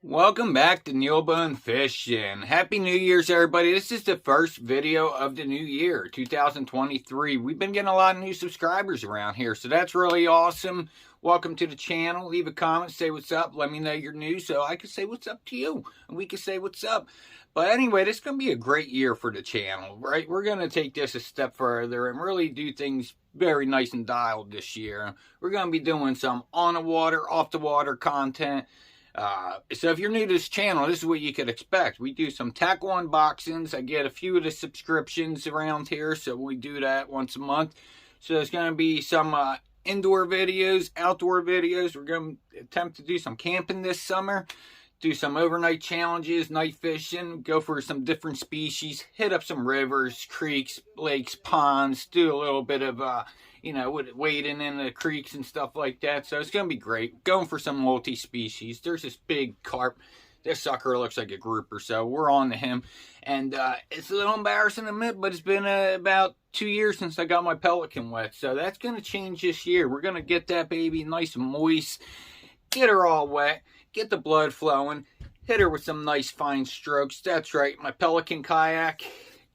Welcome back to Neilbone Fishing. Happy New Year's, everybody. This is the first video of the new year, 2023. We've been getting a lot of new subscribers around here, so that's really awesome. Welcome to the channel. Leave a comment, say what's up. Let me know you're new so I can say what's up to you, and we can say what's up. But anyway, this is going to be a great year for the channel, right? We're going to take this a step further and really do things very nice and dialed this year. We're going to be doing some on the water, off the water content. So if you're new to this channel, this is what you could expect. We do some tackle unboxings. I get a few of the subscriptions around here, so we do that once a month. So there's going to be some indoor videos, outdoor videos. We're going to attempt to do some camping this summer, do some overnight challenges, night fishing, go for some different species, hit up some rivers, creeks, lakes, ponds, do a little bit of wading in the creeks and stuff like that. So it's going to be great. Going for some multi-species. There's this big carp. This sucker looks like a grouper, so we're on to him. And it's a little embarrassing to admit, but it's been about 2 years since I got my pelican wet. So that's going to change this year. We're going to get that baby nice and moist, get her all wet, get the blood flowing, hit her with some nice fine strokes. That's right, my pelican kayak.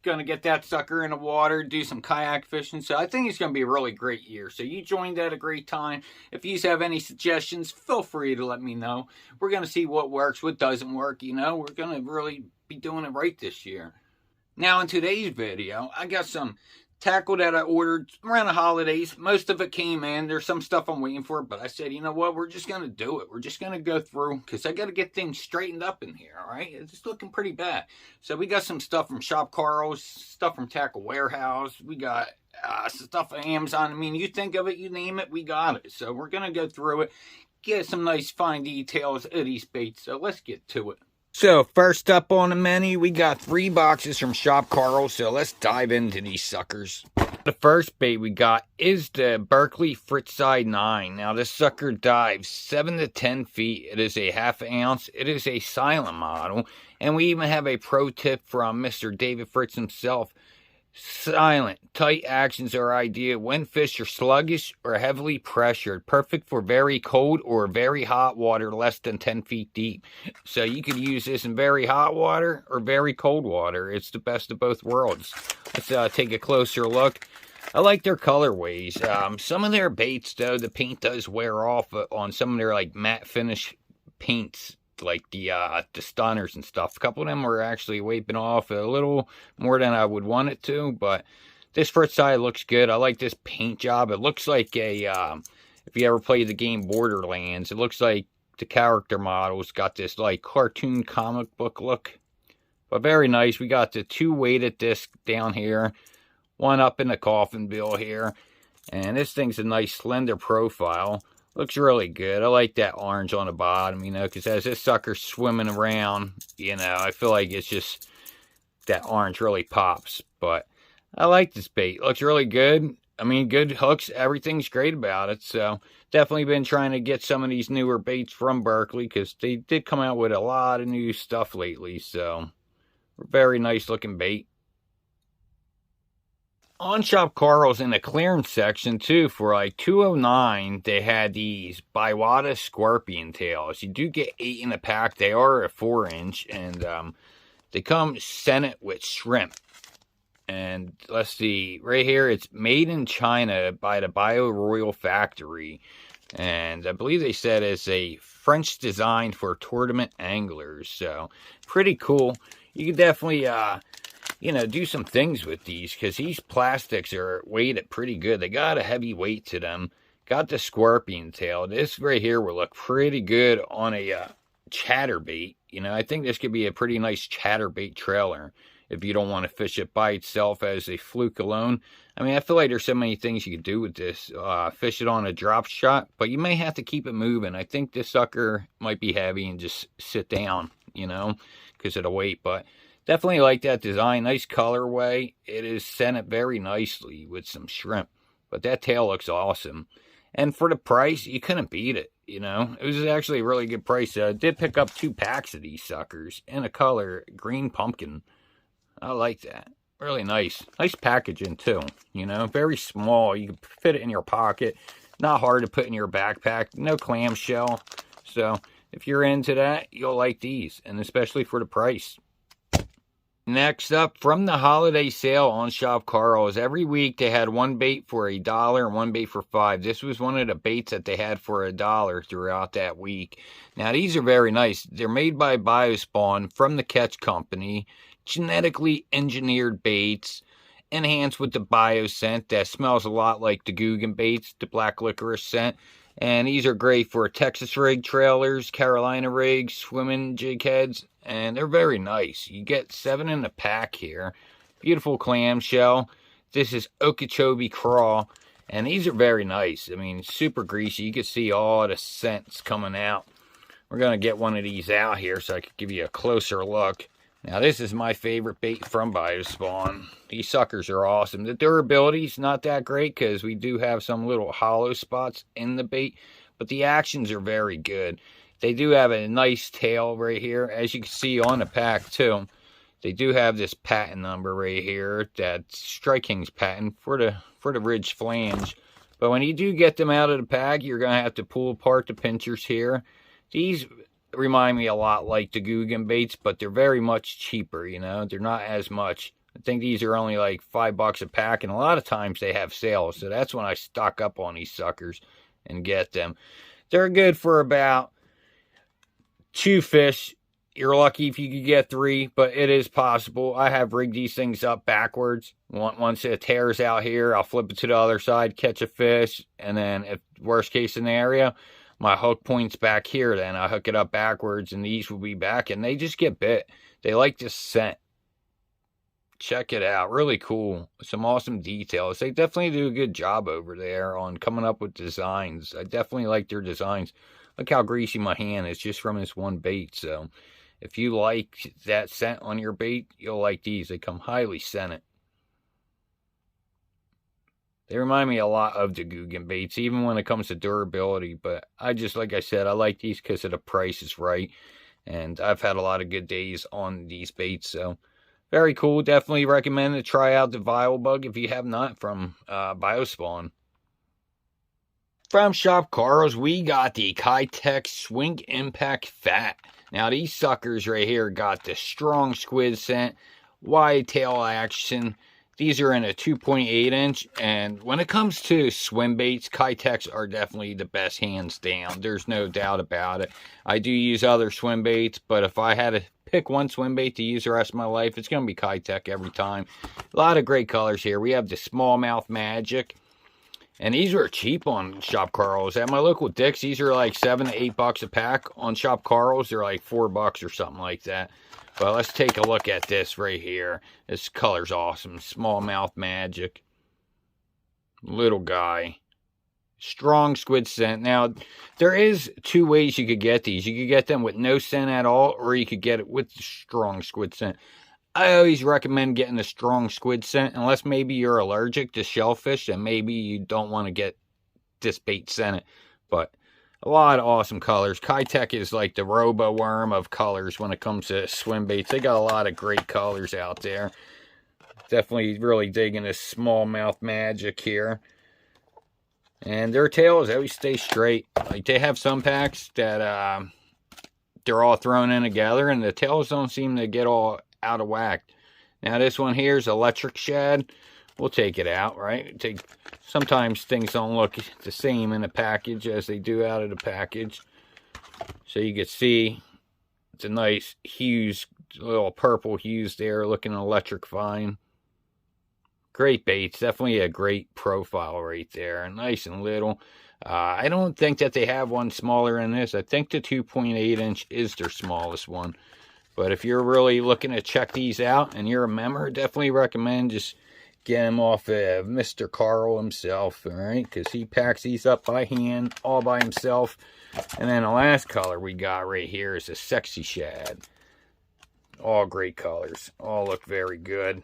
Gonna get that sucker in the water, do some kayak fishing. So I think it's gonna be a really great year. So you joined at a great time. If you have any suggestions, feel free to let me know. We're gonna see what works, what doesn't work. We're gonna really be doing it right this year. Now in today's video, I got some tackle that I ordered around the holidays. Most of it came in. There's some stuff I'm waiting for, but I said, you know what? We're just going to do it. We're just going to go through because I got to get things straightened up in here, all right? It's looking pretty bad. So we got some stuff from Shop Karl's, stuff from Tackle Warehouse. We got stuff from Amazon. I mean, you think of it, you name it, we got it. So we're going to go through it, get some nice fine details of these baits. So let's get to it. So first up on the menu, we got 3 boxes from Shop Karl, so let's dive into these suckers. The first bait we got is the Berkley Fritside 9. Now this sucker dives 7 to 10 feet. It is a ½ ounce. It is a silent model. And we even have a pro tip from Mr. David Fritz himself. Silent, tight actions are ideal when fish are sluggish or heavily pressured. Perfect for very cold or very hot water less than 10 feet deep. So you could use this in very hot water or very cold water. It's the best of both worlds. Let's take a closer look. I like their colorways. Some of their baits, though, the paint does wear off on some of their like matte finish paints, like the stunners and stuff. A couple of them were actually wiping off a little more than I would want it to, but this first side looks good. I like this paint job. It looks like a if you ever played the game Borderlands, it looks like the character models got this like cartoon comic book look, but very nice. We got the 2 weighted discs down here, one up in the coffin bill here, and this thing's a nice slender profile. Looks really good. I like that orange on the bottom, because as this sucker's swimming around, I feel like it's just that orange really pops. But I like this bait. Looks really good. I mean, good hooks. Everything's great about it. So definitely been trying to get some of these newer baits from Berkley because they did come out with a lot of new stuff lately. So very nice looking bait. On Shop Karl's in the clearance section too, for like $2.09, they had these Biwata scorpion tails. You do get 8 in the pack. They are a 4-inch, and they come scented with shrimp. And let's see, right here, it's made in China by the Bio Royal Factory, and I believe they said it's a French design for tournament anglers. So pretty cool. You can definitely do some things with these because these plastics are weighted pretty good. They got a heavy weight to them. Got the scorpion tail. This right here will look pretty good on a chatterbait. I think this could be a pretty nice chatterbait trailer if you don't want to fish it by itself as a fluke alone. I mean, I feel like there's so many things you could do with this. Fish it on a drop shot, but you may have to keep it moving. I think this sucker might be heavy and just sit down, because of the weight, but definitely like that design. Nice colorway. It is scented very nicely with some shrimp. But that tail looks awesome. And for the price, you couldn't beat it, It was actually a really good price. I did pick up 2 packs of these suckers in a color green pumpkin. I like that. Really nice. Nice packaging too, Very small. You can fit it in your pocket. Not hard to put in your backpack. No clamshell. So if you're into that, you'll like these, and especially for the price. Next up, from the holiday sale on Shop Karl's, every week they had one bait for $1 and one bait for $5. This was one of the baits that they had for $1 throughout that week. Now, these are very nice. They're made by Biospawn from the Catch Company. Genetically engineered baits, enhanced with the bio scent that smells a lot like the Guggen baits, the black licorice scent. And these are great for Texas rig trailers, Carolina rigs, swimming jig heads, and they're very nice. You get 7 in a pack here. Beautiful clamshell. This is Okeechobee Crawl, and these are very nice. I mean, super greasy. You can see all the scents coming out. We're going to get one of these out here so I can give you a closer look. Now, this is my favorite bait from Biospawn. These suckers are awesome. The durability's not that great because we do have some little hollow spots in the bait, but the actions are very good. They do have a nice tail right here, as you can see on the pack too. They do have this patent number right here, that's Strike King's patent for the ridge flange. But when you do get them out of the pack, you're going to have to pull apart the pinchers here. These remind me a lot like the Guggen baits, but they're very much cheaper, you know. They're not as much. I think these are only like $5 a pack, and a lot of times they have sales, so that's when I stock up on these suckers and get them. They're good for about 2 fish. You're lucky if you could get 3, but it is possible. I have rigged these things up backwards. Once it tears out here, I'll flip it to the other side, catch a fish, and then if worst case scenario, my hook points back here, then I hook it up backwards, and these will be back, and they just get bit. They like this scent. Check it out. Really cool. Some awesome details. They definitely do a good job over there on coming up with designs. I definitely like their designs. Look how greasy my hand is just from this one bait. So if you like that scent on your bait, you'll like these. They come highly scented. They remind me a lot of the Guggen baits, even when it comes to durability. But I just, like I said, I like these because of the price is right. And I've had a lot of good days on these baits. So very cool. Definitely recommend to try out the Vile Bug if you have not from Biospawn. From Shop Karl's, we got the Kitech Swing Impact Fat. Now, these suckers right here got the strong squid scent, wide tail action. These are in a 2.8 inch, and when it comes to swim baits, Kitechs are definitely the best, hands down. There's no doubt about it. I do use other swim baits, but if I had to pick one swim bait to use the rest of my life, it's going to be Kitech every time. A lot of great colors here. We have the Smallmouth Magic, and these are cheap on Shop Karl's. At my local Dick's, these are like $7 to $8 a pack. On Shop Karl's, they're like $4 or something like that. But let's take a look at this right here. This color's awesome. Smallmouth Magic. Little guy. Strong squid scent. Now, there is 2 ways you could get these. You could get them with no scent at all, or you could get it with strong squid scent. I always recommend getting the strong squid scent, unless maybe you're allergic to shellfish, and maybe you don't want to get this bait scented. But a lot of awesome colors. Kitech is like the robo-worm of colors when it comes to swim baits. They got a lot of great colors out there. Definitely really digging this Smallmouth Magic here. And their tails always stay straight. Like, they have some packs that they're all thrown in together, and the tails don't seem to get all out of whack. Now, this one here is Electric Shad. We'll take it out, right? Sometimes things don't look the same in a package as they do out of the package. So you can see it's a nice hues, little purple hues there, looking electrifying. Great baits. Definitely a great profile right there. Nice and little. I don't think that they have one smaller than this. I think the 2.8 inch is their smallest one. But if you're really looking to check these out and you're a member, definitely recommend just get them off of Mr. Karl himself, all right? Because he packs these up by hand, all by himself. And then the last color we got right here is a Sexy Shad. All great colors. All look very good.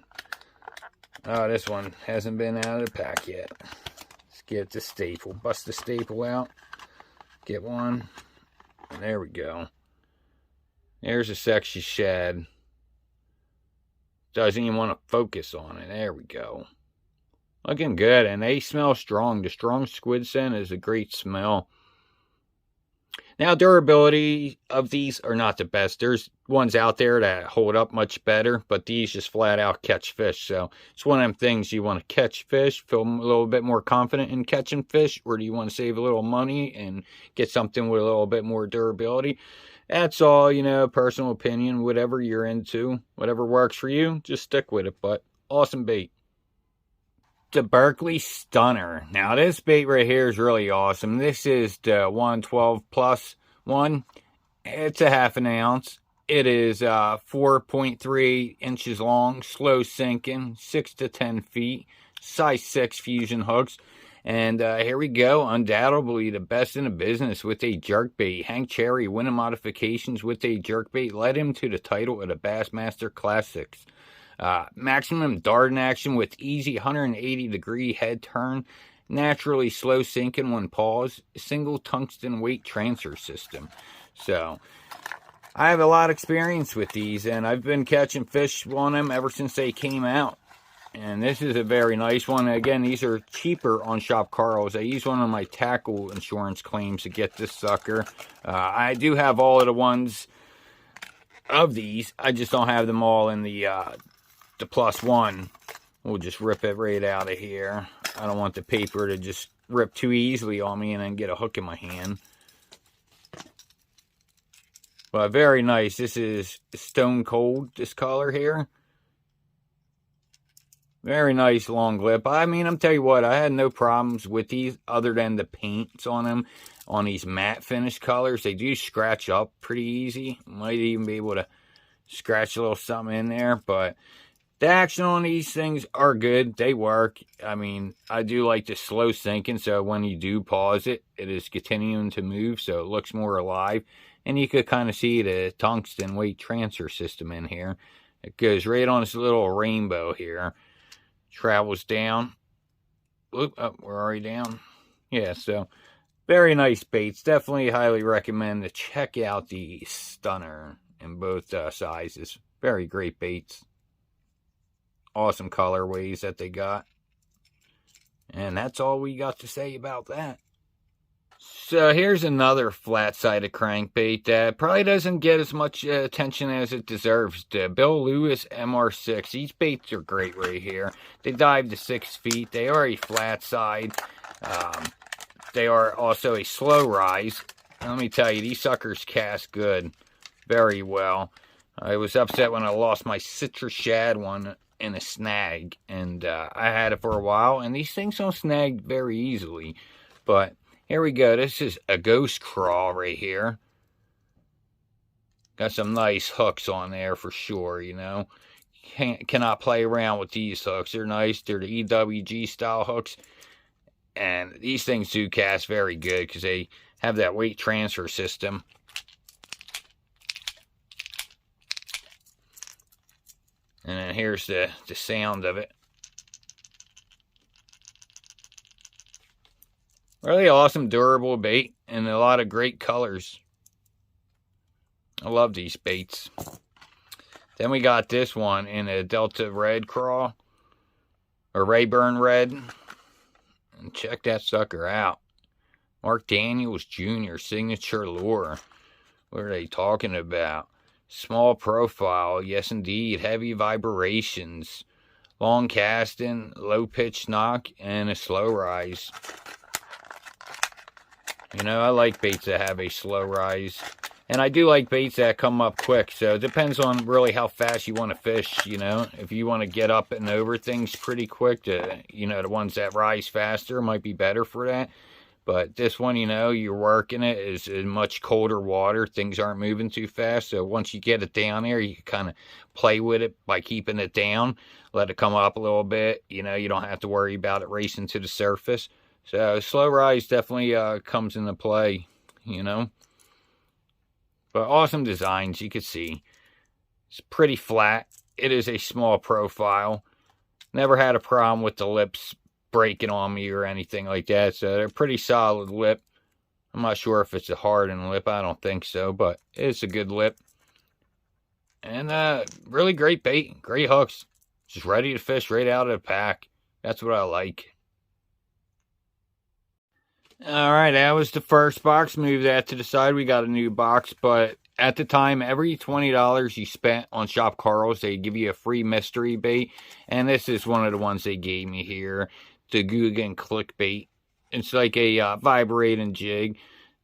Oh, this one hasn't been out of the pack yet. Let's get the staple. Bust the staple out. Get one. And there we go. There's a Sexy Shad. Doesn't even want to focus on it. There we go. Looking good, and they smell strong. The strong squid scent is a great smell. Now, durability of these are not the best. There's ones out there that hold up much better, but these just flat out catch fish. So it's one of them things, you want to catch fish, feel a little bit more confident in catching fish, or do you want to save a little money and get something with a little bit more durability? That's all, personal opinion, whatever you're into, whatever works for you, just stick with it. But awesome bait. The Berkeley Stunner. Now this bait right here is really awesome. This is the 112 plus one. It's a half an ounce. It is 4.3 inches long, slow sinking, 6 to 10 feet, size 6 fusion hooks. And here we go, undoubtedly the best in the business with a jerkbait. Hank Cherry winning modifications with a jerkbait led him to the title of the Bassmaster Classics. Maximum darting action with easy 180-degree head turn, naturally slow sinking when paused, single tungsten weight transfer system. So, I have a lot of experience with these, and I've been catching fish on them ever since they came out. And this is a very nice one. Again, these are cheaper on Shop Karl's. I use one of my tackle insurance claims to get this sucker. I do have all of the ones of these. I just don't have them all in the plus one. We'll just rip it right out of here. I don't want the paper to just rip too easily on me and then get a hook in my hand. But very nice. This is Stone Cold, this color here. Very nice long lip. I mean, I'm telling you what, I had no problems with these other than the paints on them. On these matte finish colors, they do scratch up pretty easy. Might even be able to scratch a little something in there, but the action on these things are good. They work. I mean, I do like the slow sinking, so when you do pause it, it is continuing to move, so it looks more alive. And you could kind of see the tungsten weight transfer system in here. It goes right on this little rainbow here. Travels down. Oop, oh, we're already down. Yeah, so very nice baits. Definitely highly recommend to check out the Stunner in both sizes. Very great baits. Awesome colorways that they got. And that's all we got to say about that. So here's another flat-sided crankbait that probably doesn't get as much attention as it deserves. The Bill Lewis MR6. These baits are great right here. They dive to 6 feet. They are a flat side. They are also a slow rise. And let me tell you, these suckers cast good. Very well. I was upset when I lost my citrus shad one in a snag. And I had it for a while. And these things don't snag very easily. But here we go. This is a ghost crawl right here. Got some nice hooks on there for sure, Cannot play around with these hooks. They're nice. They're the EWG style hooks. And these things do cast very good because they have that weight transfer system. And then here's the sound of it. Really awesome, durable bait, and a lot of great colors. I love these baits. Then we got this one in a Delta Red crawl, or Rayburn Red. And check that sucker out. Mark Daniels Jr. Signature Lure. What are they talking about? Small profile, yes indeed. Heavy vibrations. Long casting, low pitch knock, and a slow rise. I like baits that have a slow rise. And I do like baits that come up quick. So it depends on really how fast you want to fish, If you want to get up and over things pretty quick, the ones that rise faster might be better for that. But this one, you're working it is in much colder water. Things aren't moving too fast. So once you get it down there, you can kind of play with it by keeping it down. Let it come up a little bit. You don't have to worry about it racing to the surface. So slow rise definitely comes into play, But awesome designs, you can see. It's pretty flat. It is a small profile. Never had a problem with the lips breaking on me or anything like that. So they're pretty solid lip. I'm not sure if it's a hardened lip. I don't think so, but it's a good lip. And really great bait. Great hooks. Just ready to fish right out of the pack. That's what I like. Alright, that was the first box. Move that to the side. We got a new box, but at the time, every $20 you spent on Shop Karl's, they give you a free mystery bait. And this is one of the ones they gave me here. The Guggen click bait. It's like a vibrating jig.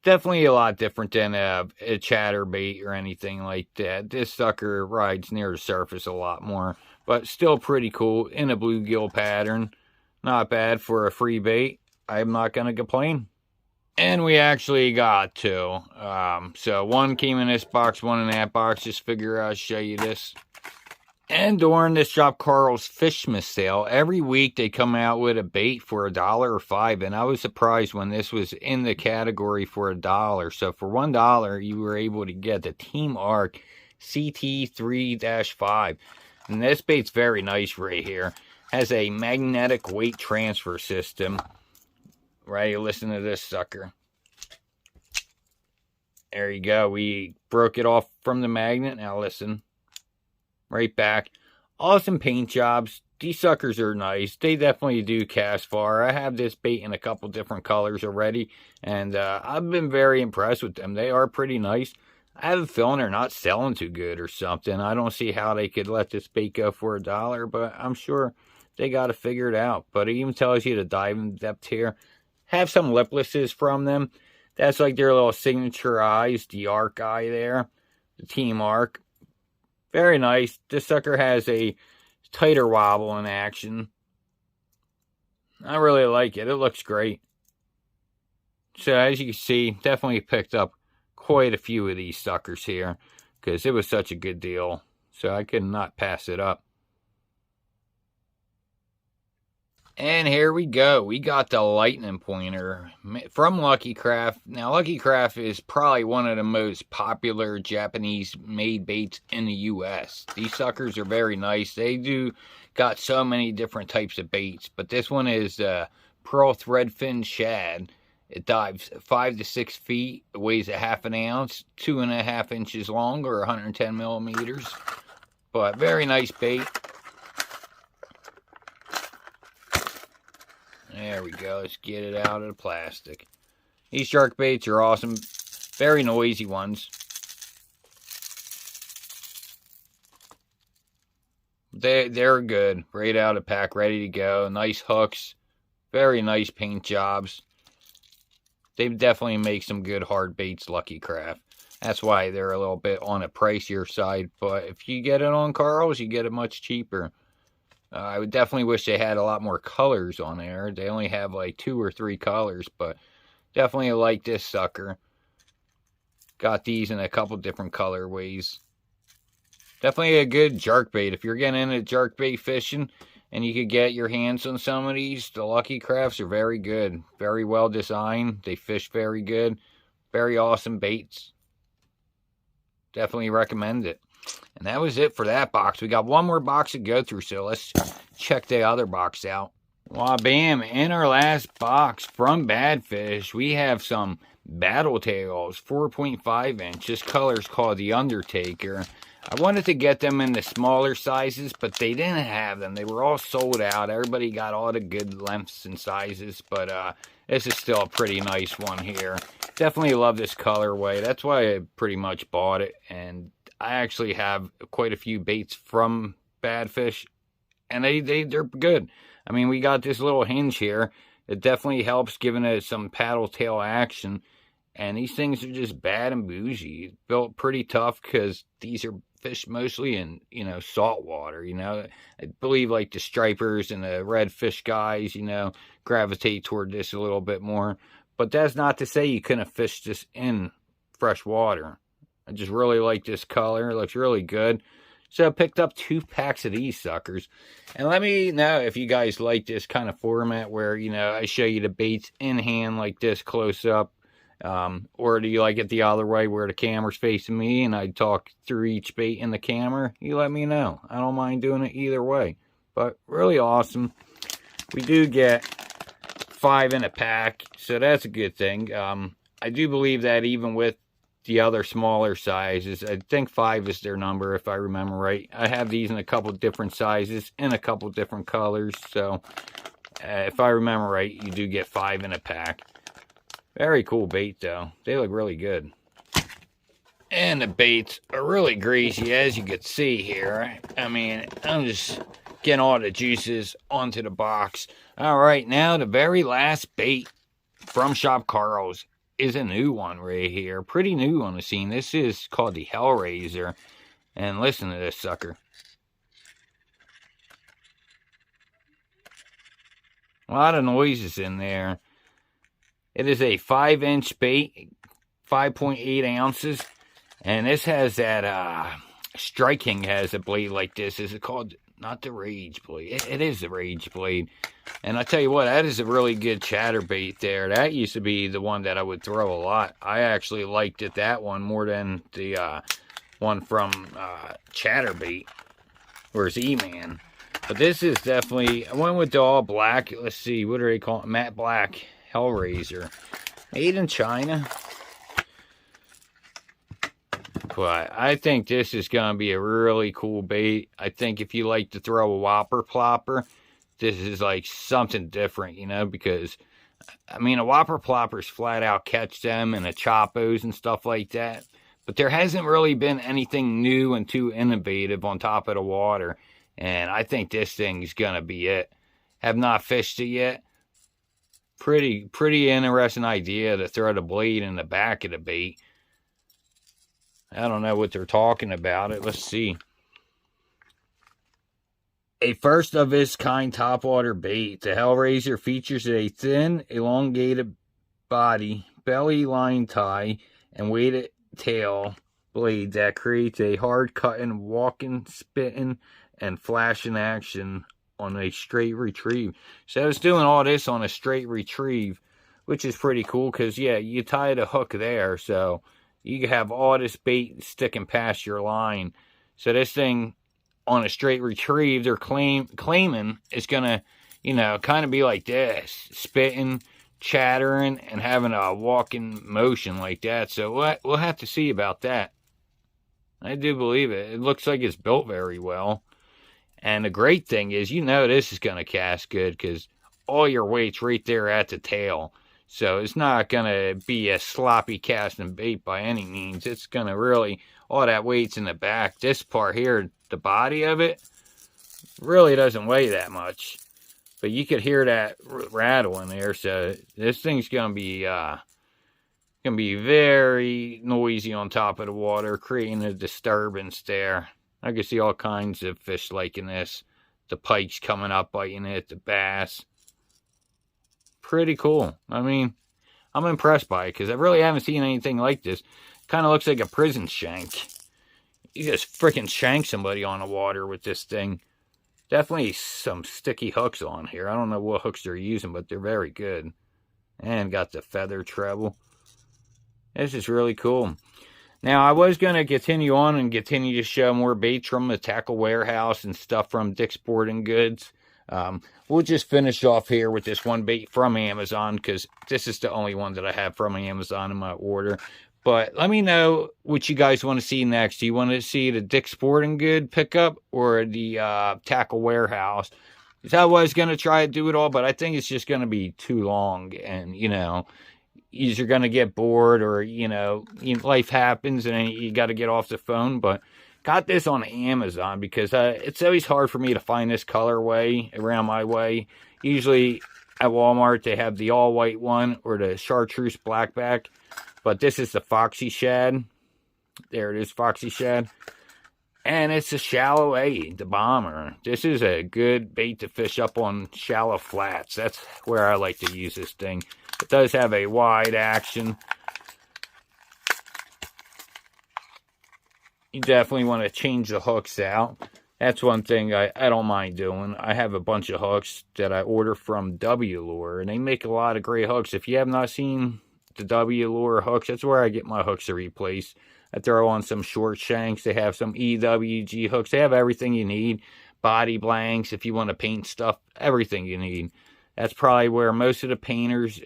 Definitely a lot different than a chatterbait or anything like that. This sucker rides near the surface a lot more. But still pretty cool in a bluegill pattern. Not bad for a free bait. I'm not going to complain. And we actually got two. So one came in this box, one in that box. Just figure I'll show you this. And during this Shop Karl's Fishmas sale, every week they come out with a bait for $1 or $5. And I was surprised when this was in the category for $1. So for $1, you were able to get the Team Arc CT3-5. And this bait's very nice right here. Has a magnetic weight transfer system. Right, listen to this sucker. There you go. We broke it off from the magnet. Now listen. Right back. Awesome paint jobs. These suckers are nice. They definitely do cast far. I have this bait in a couple different colors already. And I've been very impressed with them. They are pretty nice. I have a feeling they're not selling too good or something. I don't see how they could let this bait go for $1. But I'm sure they got to figure it out. But it even tells you the diving depth here. Have some liplesses from them. That's like their little signature eyes. The arc eye there. The Team Arc. Very nice. This sucker has a tighter wobble in action. I really like it. It looks great. So as you can see, definitely picked up quite a few of these suckers here. Because it was such a good deal. So I could not pass it up. And here we go. We got the lightning pointer from Lucky Craft. Now, Lucky Craft is probably one of the most popular Japanese-made baits in the U.S. These suckers are very nice. They do got so many different types of baits. But this one is Pearl Threadfin Shad. It dives 5 to 6 feet. It weighs a half an ounce. 2.5 inches long or 110 millimeters. But very nice bait. There we go. Let's get it out of the plastic. These shark baits are awesome. Very noisy ones. They're good. Right out of the pack. Ready to go. Nice hooks. Very nice paint jobs. They definitely make some good hard baits, Lucky Craft. That's why they're a little bit on the pricier side. But if you get it on Karl's, you get it much cheaper. I would definitely wish they had a lot more colors on there. They only have like 2 or 3 colors, but definitely like this sucker. Got these in a couple different colorways. Definitely a good jerkbait. If you're getting into jerkbait fishing and you could get your hands on some of these, the Lucky Crafts are very good. Very well designed. They fish very good. Very awesome baits. Definitely recommend it. And that was it for that box. We got one more box to go through, so let's check the other box out. Well, bam, in our last box from Badfish, we have some Battle Tails, 4.5 inch. This color is called the Undertaker. I wanted to get them in the smaller sizes, but they didn't have them. They were all sold out. Everybody got all the good lengths and sizes, but this is still a pretty nice one here. Definitely love this colorway. That's why I pretty much bought it, and I actually have quite a few baits from Badfish, and they're good. I mean, we got this little hinge here. It definitely helps giving it some paddle tail action, and these things are just bad and bougie. Built pretty tough because these are fished mostly in, salt water, I believe like the stripers and the redfish guys, gravitate toward this a little bit more. But that's not to say you couldn't fish this in fresh water. I just really like this color. It looks really good. So I picked up 2 packs of these suckers. And let me know if you guys like this kind of format where, I show you the baits in hand like this close up. Or do you like it the other way where the camera's facing me and I talk through each bait in the camera? You let me know. I don't mind doing it either way. But really awesome. We do get 5 in a pack. So that's a good thing. I do believe that even with the other smaller sizes, I think 5 is their number if I remember right. I have these in a couple different sizes in a couple different colors, so if I remember right, you do get 5 in a pack. Very cool bait, though. They look really good. And the baits are really greasy, as you can see here. I mean, I'm just getting all the juices onto the box. All right, now the very last bait from Shop Karl's is a new one right here. Pretty new on the scene. This is called the Hellraiser. And listen to this sucker. A lot of noises in there. It is a 5-inch bait, 5.8 ounces. And this has that, Strike King has a blade like this. Is it called, not the Rage Blade? It is the Rage Blade. And I tell you what, that is a really good chatterbait there. That used to be the one that I would throw a lot. I actually liked that one more than the one from Chatterbait or Z-Man. But this is definitely, I went with the all black. Let's see, what are they calling it? Matte Black Hellraiser. Made in China. But I think this is going to be a really cool bait. I think if you like to throw a whopper plopper, this is like something different, you know, because, I mean, a whopper ploppers flat out catch them and a choppos and stuff like that. But there hasn't really been anything new and too innovative on top of the water. And I think this thing's going to be it. Have not fished it yet. Pretty interesting idea to throw the blade in the back of the bait. I don't know what they're talking about it. Let's see. A first of its kind topwater bait. The Hellraiser features a thin, elongated body, belly line tie, and weighted tail blade that creates a hard cutting, walking, spitting, and flashing action on a straight retrieve. So it's doing all this on a straight retrieve, which is pretty cool because, yeah, you tie the hook there, so you have all this bait sticking past your line. So this thing on a straight retrieve, they're claiming it's going to, you know, kind of be like this. Spitting, chattering, and having a walking motion like that. So we'll have to see about that. I do believe it. It looks like it's built very well. And the great thing is, you know this is going to cast good because all your weight's right there at the tail. So it's not going to be a sloppy casting bait by any means. It's going to really, all that weight's in the back. This part here, the body of it, really doesn't weigh that much. But you could hear that rattle in there. So this thing's going to be very noisy on top of the water, creating a disturbance there. I can see all kinds of fish liking this. The pike's coming up biting it, the bass. Pretty cool. I mean, I'm impressed by it because I really haven't seen anything like this. Kind of looks like a prison shank. You just freaking shank somebody on the water with this thing. Definitely some sticky hooks on here. I don't know what hooks they're using, but they're very good. And got the feather treble. This is really cool. Now, I was going to continue on and continue to show more baits from the Tackle Warehouse and stuff from Dick's Sporting Goods. We'll just finish off here with this one bait from Amazon because this is the only one that I have from Amazon in my order. But let me know what you guys want to see next. Do you want to see the Dick's Sporting Good pickup or the Tackle Warehouse? Because I was going to try to do it all, but I think it's just going to be too long. And, you know, you're going to get bored or, you know, life happens and you got to get off the phone. But got this on Amazon because it's always hard for me to find this colorway around my way. Usually at Walmart they have the all white one or the chartreuse blackback, but this is the Foxy Shad. There it is, Foxy Shad. And it's a shallow A, the bomber. This is a good bait to fish up on shallow flats. That's where I like to use this thing. It does have a wide action. You definitely want to change the hooks out. That's one thing I don't mind doing. I have a bunch of hooks that I order from W Lure, and they make a lot of great hooks. If you have not seen the W Lure hooks, that's where I get my hooks to replace. I throw on some short shanks. They have some EWG hooks. They have everything you need. Body blanks, if you want to paint stuff, everything you need. That's probably where most of the painters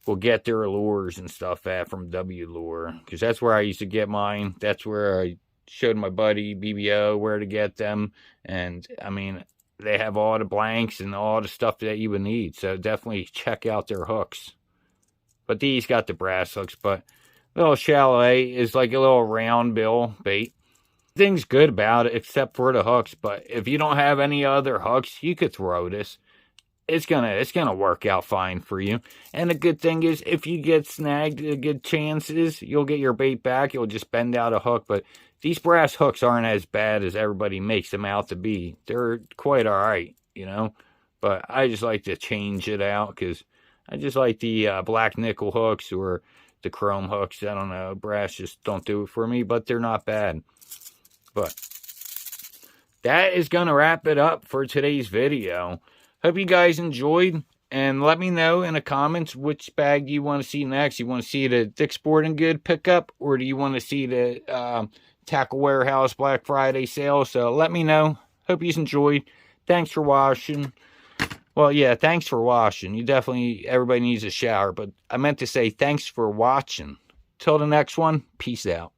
will get their lures and stuff at, from W Lure, because that's where I used to get mine. That's where I showed my buddy BBO where to get them. And I mean, they have all the blanks and all the stuff that you would need. So definitely check out their hooks. But these got the brass hooks. But little chalet is like a little round bill bait. Thing's good about it except for the hooks. But if you don't have any other hooks, you could throw this. It's gonna work out fine for you. And the good thing is, if you get snagged, the good chance is you'll get your bait back. You'll just bend out a hook. But these brass hooks aren't as bad as everybody makes them out to be. They're quite all right, you know. But I just like to change it out because I just like the black nickel hooks or the chrome hooks. I don't know. Brass just don't do it for me, but they're not bad. But that is going to wrap it up for today's video. Hope you guys enjoyed, and let me know in the comments which bag you want to see next. You want to see the Dick's Sporting Good pickup, or do you want to see the Tackle Warehouse Black Friday sale? So let me know. Hope you enjoyed. Thanks for watching. Well, yeah, thanks for watching. Everybody needs a shower, but I meant to say thanks for watching. Till the next one, peace out.